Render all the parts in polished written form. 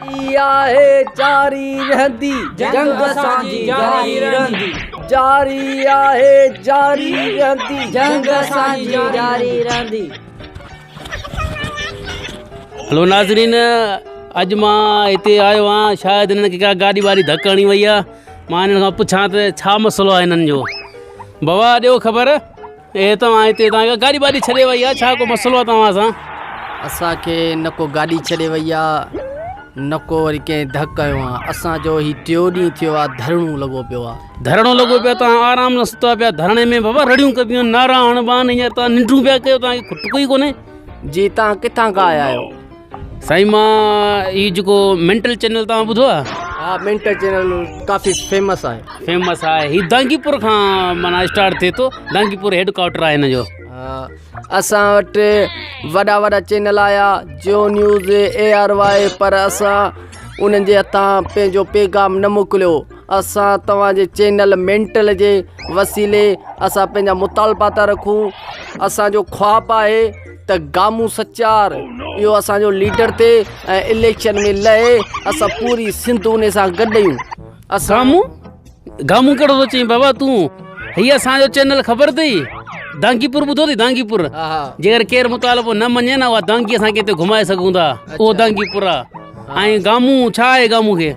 आहे जारी रहंदी जंग असांजी जारी रहंदी जारी आहे जारी रहंदी जंग असांजी जारी रहंदी। हेलो नाज़रीन, अॼु मां हिते आयो आहियां। शायदि हिननि खे का गाॾी वाॾी धक हणी वई आहे। मां हिननि खां पुछां त छा मसइलो आहे हिननि जो। बाबा ॾियो ख़बर, तव्हां हिते तव्हांखे गाॾी वाॾी छॾे वई आहे, छा को मसइलो आहे तव्हां सां? असांखे न को गाॾी छॾे वई आहे, न को वरी कंहिं धक कयो आहे। असांजो ही टियों ॾींहुं थियो आहे, धरणो लॻो पियो आहे। धरणो लॻो पियो, तव्हां आराम सां सुता पिया धरणे में। बाबा रड़ियूं कबियूं, नारा हणबा आहिनि, हींअर तव्हां निंडूं पिया कयो, तव्हांखे खुटको ई कोन्हे? जी, तव्हां किथां खां आया आहियो? साईं मां ही जेको मेंटल चैनल तव्हां ॿुधो आहे? हा, मेंटल चैनल काफ़ी फेमस आहे। फेमस आहे, ही दांगीपुर खां माना स्टार्ट थिए थो। दांगीपुर हेडक्वार्टर आहे हिन जो। असां वटि वॾा वॾा चैनल आया, जियो न्यूज़, ARY, पर असां उन्हनि जे हथां पंहिंजो पैगाम न मोकिलियो। असां तव्हांजे चैनल मेंटल जे वसीले असां पंहिंजा मुतालबा था रखूं। असांजो ख्वाबु आहे त गामू सचार इहो असांजो लीडर थिए ऐं इलेक्शन में लहे, असां पूरी सिंध उन सां गॾु आहियूं। गामू गामू कहिड़ो थो चई बाबा तूं? हीअ असांजो चैनल ख़बर अथई? दांगीपुर ॿुधो अथई? दांगीपुर जेकर केरु मुतालबो न मञे न, उहा दांगी असां किथे घुमाए सघूं था, उहो दांगीपुर आहे। ऐं गामू छा आहे? गामू खे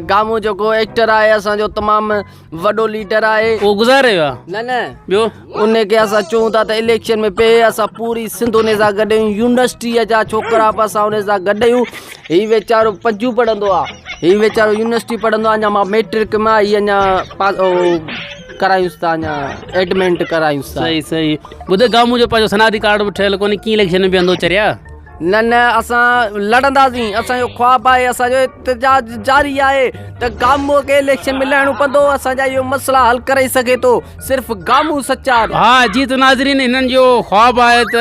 गामू जेको एक्टर आहे असांजो तमामु वॾो लीडर आहे, उहो गुज़ारे वियो आहे। न ॿियो उनखे असां चऊं था त इलेक्शन में पे असां पूरी सिंध उन सां गॾु आहियूं। यूनिवर्सिटीअ जा छोकिरा बि असां उन सां गॾु आहियूं। हीउ वीचारो पंजू पढ़ंदो आहे, हीउ वीचारो यूनिवर्सिटी पढ़ंदो आहे। अञा मां मैट्रिक मां हीअ अञा करायूंसि था, अञा एडमिट करायूंसि था। सही सही। ॿुधे गामू जो पंहिंजो सनादी कार्ड बि ठहियलु कोन्हे, कीअं इलेक्शन में बीहंदो चरिया? न न, असां लड़ंदासीं। असांजो ख्वाबु आहे, असांजो इतिजाज जारी आहे त गामू खे इलेक्शन में लड़णो पवंदो। असांजा इहो मसइला हल करे सघे थो सिर्फ़ु गामू सचार। हा जी, त नाज़रीन, हिननि जो ख्वाबु आहे त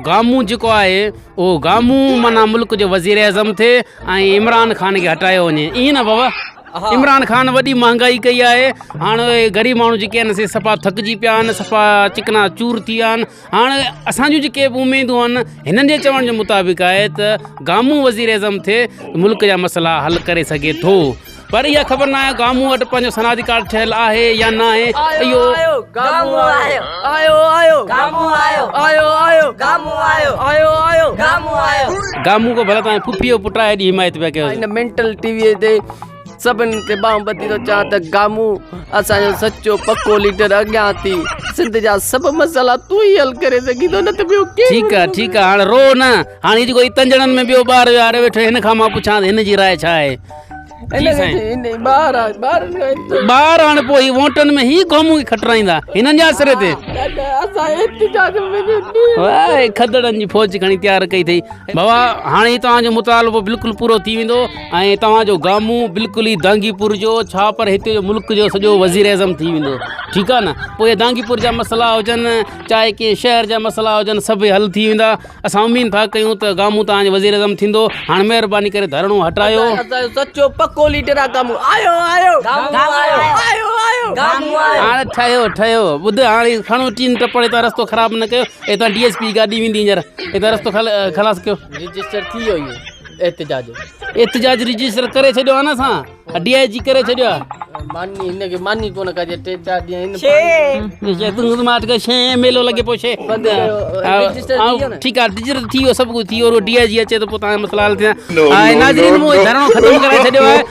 गामू जेको आहे उहो गामू माना मुल्क जो वज़ीर आज़म थिए ऐं इमरान ख़ान खे हटायो वञे, ईअं न बाबा? इमरान ख़ान वॾी महांगाई कई आहे। हाणे ग़रीब माण्हू जेके आहिनि से सफ़ा थकिजी पिया आहिनि, सफ़ा चिकना चूर थी विया आहिनि। हाणे असांजूं जेके बि उमेदूं आहिनि, हिननि जे चवण जे मुताबिक़ आहे त गामू वज़ीर आज़म थिए, मुल्क जा मसइला हल करे सघे थो। पर इहा ख़बर न आहे गामू वटि पंहिंजो सनादी कार्ड ठहियलु आहे या न आहे। इहो गामू आयो आयो आयो गामू आयो आयो आयो गामू आयो आयो आयो गामू आयो। गामू को भला तव्हांजे फुफीअ पुट आहे, एॾी हिमायत पिया कयो। हिन मेंटल टीवीअ ते सभिनि खे बांह ॿधी थो चवां त गामू असांजो सचो पको लीडर अॻियां थी। सिंध जा सभु मसइला तूं ई हल करे सघीं थो, न त ॿियो ठीकु आहे ठीकु आहे। हाणे रो न, हाणे जेको तंजणनि में ॿियो ॿार हारे वेठो, हिन खां मां पुछां हिन जी राय छा आहे? ॿार हाणे पोइ वोटनि में ही गामू खे खटराईंदा हिननि जे आसरे ते? खदड़नि जी फौज खणी तयारु कई अथई। बाबा हाणे तव्हांजो मुतालबो बिल्कुलु पूरो थी वेंदो ऐं तव्हांजो गामू बिल्कुलु ई दांगीपुर जो छा पर हिते जो मुल्क जो सॼो वज़ीर आज़म थी वेंदो। ठीकु आहे न? पोइ दांगीपुर जा मसइला हुजनि चाहे के शहर जा मसइला हुजनि, सभई हल थी वेंदा। असां उमेद था कयूं त गामू तव्हांजो वज़ीर आज़म थींदो। हाणे महिरबानी करे धरणो हटायो। सचो पको लीडर आहे गामू। आयो आयो आयो आयो गामू आयो। हाणे ठहियो ठहियो। ॿुध हाणे खणो टीन टपड़, हितां रस्तो ख़राबु न कयो। हितां DSP गाॾी वेंदी हींअर, हितां रस्तो ख़लास कयो। रजिस्टर थी वियो इहो एतिजाज रजिस्टर करे छॾियो आहे न असां, DIG करे छॾियो आहे। मानी हिनखे मानी कोन कजे, 3-4 ॾींहं तूं मां शइ मेलो लॻे पोइ शइ ठीकु आहे। रजिस्टर थी वियो, सभु कुझु थी वियो। DIG अचे त पोइ तव्हांजा मसइला हल थिया। नाज़रीन, मूं धरणो ख़तमु कराए छॾियो आहे।